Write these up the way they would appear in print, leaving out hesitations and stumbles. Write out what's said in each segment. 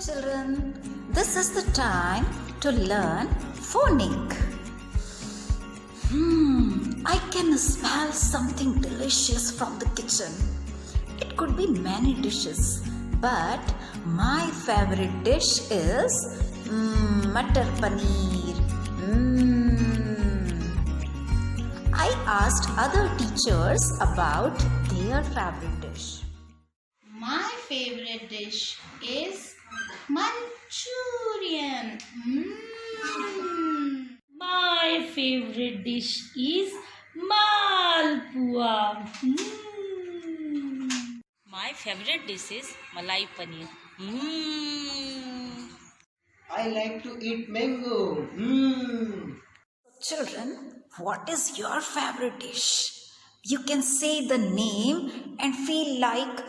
children, this is the time to learn phonic. I can smell something delicious from the kitchen. It could be many dishes, but my favorite dish is Matar Paneer. I asked other teachers about their favorite dish. My favorite dish is Manchurian. My favorite dish is Malpua. My favorite dish is Malai Paneer. I like to eat mango. Children, what is your favorite dish? You can say the name and feel like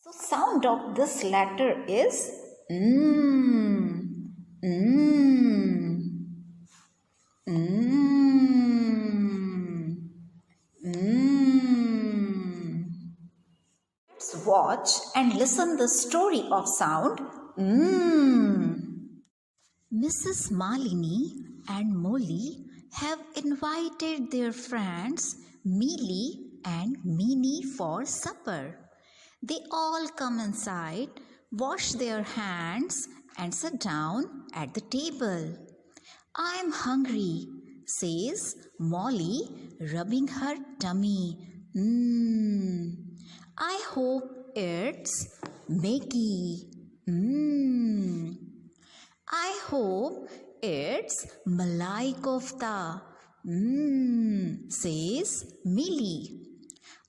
So sound of this letter is Let's watch and listen the story of sound Mrs. Malini and Molly have invited their friends Mealy and Meanie for supper. They all come inside, wash their hands and sit down at the table. I'm hungry, says Molly, rubbing her tummy. I hope it's Maggie. I hope it's Malai Kofta. Says Millie.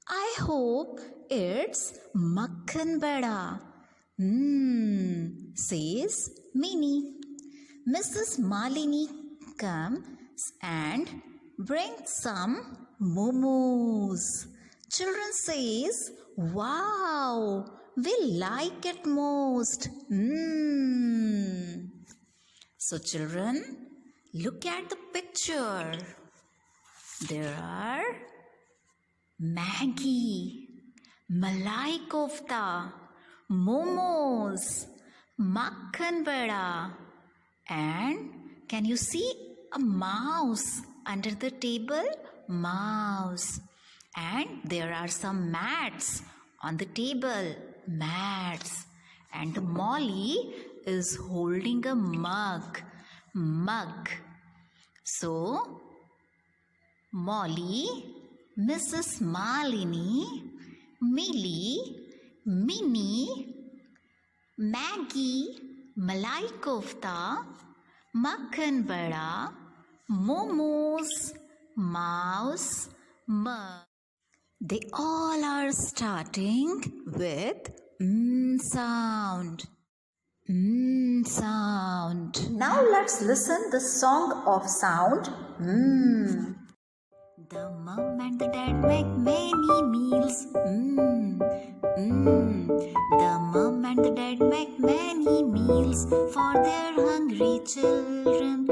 I hope it's Makhan Bada. Says Minnie. Mrs. Malini comes and brings some momos. Children says, wow, we like it most. So children, look at the picture. There are Maggie, Malai Kofta, momos, Makhan Bada, and can you see a mouse under the table? Mouse. And there are some mats on the table. Mats. And Molly is holding a mug. Mug. So, Molly, Mrs. Malini, Millie, Minnie, Maggie, Malai Kofta, Makhan Bada, momos, mouse, mug. They all are starting with sound. Sound. Now let's listen the song of sound. The mom and the dad make many meals. The mom and the dad make many meals for their hungry children.